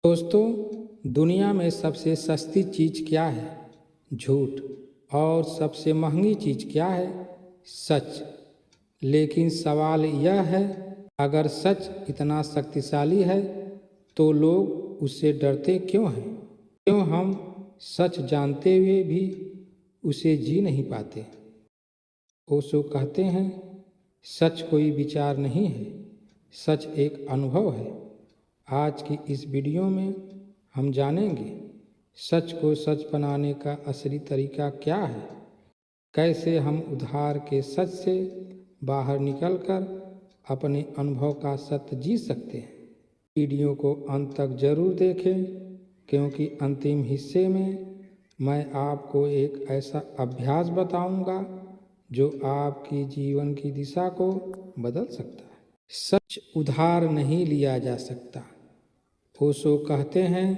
दोस्तों, दुनिया में सबसे सस्ती चीज़ क्या है? झूठ। और सबसे महंगी चीज़ क्या है? सच। लेकिन सवाल यह है, अगर सच इतना शक्तिशाली है तो लोग उससे डरते क्यों हैं? क्यों हम सच जानते हुए भी उसे जी नहीं पाते? ओशो कहते हैं, सच कोई विचार नहीं है, सच एक अनुभव है। आज की इस वीडियो में हम जानेंगे सच को सच बनाने का असली तरीका क्या है, कैसे हम उधार के सच से बाहर निकलकर अपने अनुभव का सत्य जी सकते हैं। वीडियो को अंत तक जरूर देखें, क्योंकि अंतिम हिस्से में मैं आपको एक ऐसा अभ्यास बताऊंगा जो आपकी जीवन की दिशा को बदल सकता है। सच उधार नहीं लिया जा सकता। ओशो कहते हैं,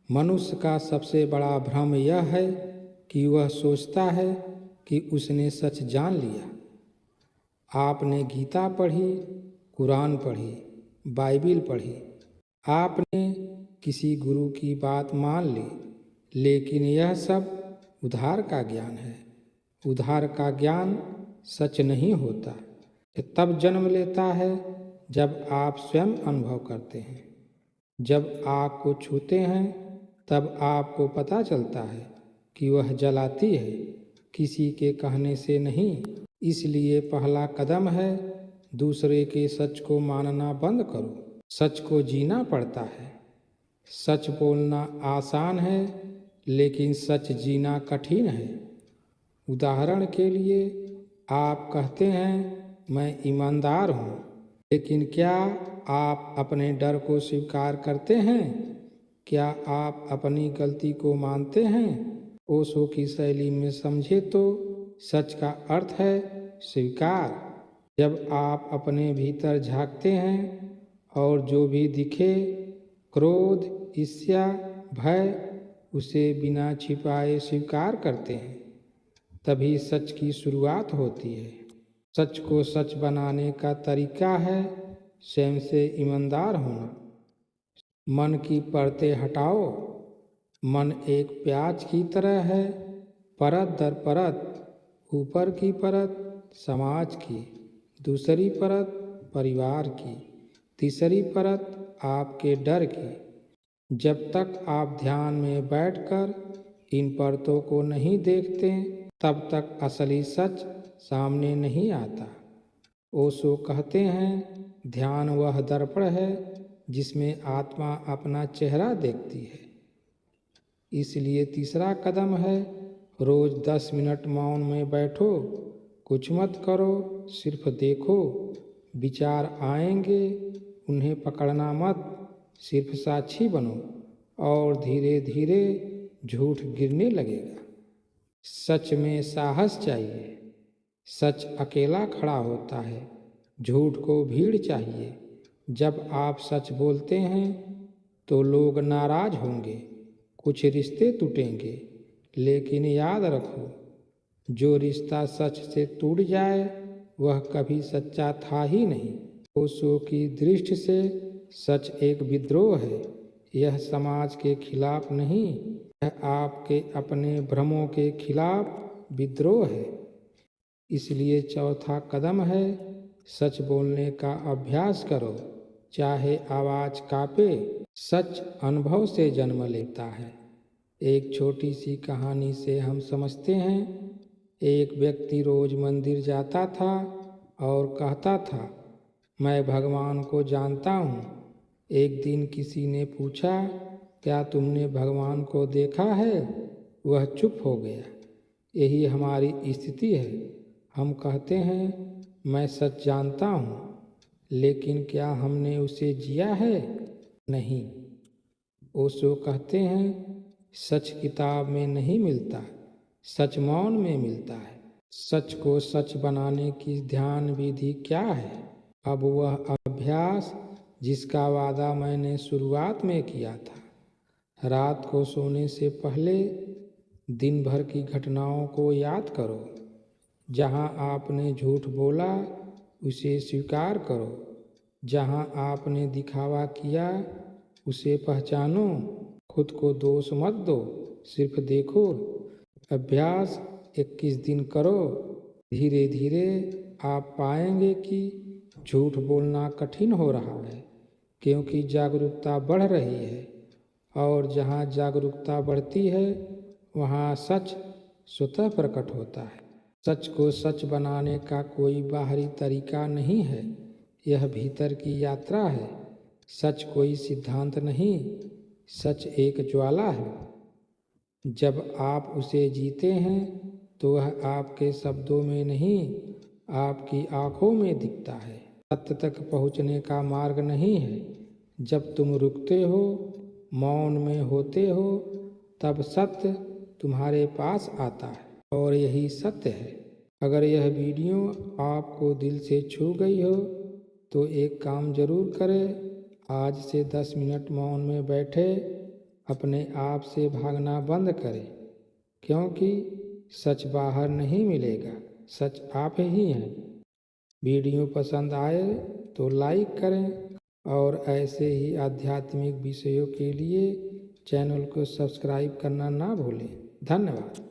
मनुष्य का सबसे बड़ा भ्रम यह है कि वह सोचता है कि उसने सच जान लिया। आपने गीता पढ़ी, कुरान पढ़ी, बाइबिल पढ़ी, आपने किसी गुरु की बात मान ली, लेकिन यह सब उधार का ज्ञान है। उधार का ज्ञान सच नहीं होता। यह तब जन्म लेता है जब आप स्वयं अनुभव करते हैं। जब आग को छूते हैं तब आपको पता चलता है कि वह जलाती है, किसी के कहने से नहीं। इसलिए पहला कदम है, दूसरे के सच को मानना बंद करो। सच को जीना पड़ता है। सच बोलना आसान है, लेकिन सच जीना कठिन है। उदाहरण के लिए, आप कहते हैं, मैं ईमानदार हूँ, लेकिन क्या आप अपने डर को स्वीकार करते हैं? क्या आप अपनी गलती को मानते हैं? ओशो की शैली में समझे तो सच का अर्थ है स्वीकार। जब आप अपने भीतर झांकते हैं और जो भी दिखे, क्रोध, ईर्ष्या, भय, उसे बिना छिपाए स्वीकार करते हैं, तभी सच की शुरुआत होती है। सच को सच बनाने का तरीका है स्वयं से ईमानदार होना। मन की परतें हटाओ। मन एक प्याज की तरह है, परत दर परत। ऊपर की परत समाज की, दूसरी परत परिवार की, तीसरी परत आपके डर की। जब तक आप ध्यान में बैठकर इन परतों को नहीं देखते, तब तक असली सच सामने नहीं आता। ओशो कहते हैं, ध्यान वह दर्पण है जिसमें आत्मा अपना चेहरा देखती है। इसलिए तीसरा कदम है, रोज 10 मिनट मौन में बैठो। कुछ मत करो, सिर्फ देखो। विचार आएंगे, उन्हें पकड़ना मत, सिर्फ साक्षी बनो, और धीरे धीरे झूठ गिरने लगेगा। सच में साहस चाहिए। सच अकेला खड़ा होता है, झूठ को भीड़ चाहिए। जब आप सच बोलते हैं तो लोग नाराज होंगे, कुछ रिश्ते टूटेंगे, लेकिन याद रखो, जो रिश्ता सच से टूट जाए वह कभी सच्चा था ही नहीं। ओशो की दृष्टि से सच एक विद्रोह है। यह समाज के खिलाफ नहीं, यह आपके अपने भ्रमों के खिलाफ विद्रोह है। इसलिए चौथा कदम है, सच बोलने का अभ्यास करो, चाहे आवाज़ कांपे। सच अनुभव से जन्म लेता है। एक छोटी सी कहानी से हम समझते हैं। एक व्यक्ति रोज मंदिर जाता था और कहता था, मैं भगवान को जानता हूँ। एक दिन किसी ने पूछा, क्या तुमने भगवान को देखा है? वह चुप हो गया। यही हमारी स्थिति है। हम कहते हैं, मैं सच जानता हूँ, लेकिन क्या हमने उसे जिया है? नहीं। ओशो कहते हैं, सच किताब में नहीं मिलता, सच मौन में मिलता है। सच को सच बनाने की ध्यान विधि क्या है? अब वह अभ्यास जिसका वादा मैंने शुरुआत में किया था। रात को सोने से पहले दिन भर की घटनाओं को याद करो। जहाँ आपने झूठ बोला उसे स्वीकार करो। जहाँ आपने दिखावा किया उसे पहचानो, खुद को दोष मत दो, सिर्फ देखो। अभ्यास 21 दिन करो। धीरे धीरे आप पाएंगे कि झूठ बोलना कठिन हो रहा है, क्योंकि जागरूकता बढ़ रही है, और जहाँ जागरूकता बढ़ती है वहाँ सच स्वतः प्रकट होता है। सच को सच बनाने का कोई बाहरी तरीका नहीं है, यह भीतर की यात्रा है। सच कोई सिद्धांत नहीं, सच एक ज्वाला है। जब आप उसे जीते हैं तो वह आपके शब्दों में नहीं, आपकी आँखों में दिखता है। सत्य तक पहुँचने का मार्ग नहीं है। जब तुम रुकते हो, मौन में होते हो, तब सत्य तुम्हारे पास आता है, और यही सत्य है। अगर यह वीडियो आपको दिल से छू गई हो तो एक काम जरूर करें, आज से 10 मिनट मौन में बैठे, अपने आप से भागना बंद करें, क्योंकि सच बाहर नहीं मिलेगा, सच आप ही हैं। वीडियो पसंद आए तो लाइक करें, और ऐसे ही आध्यात्मिक विषयों के लिए चैनल को सब्सक्राइब करना ना भूलें। धन्यवाद।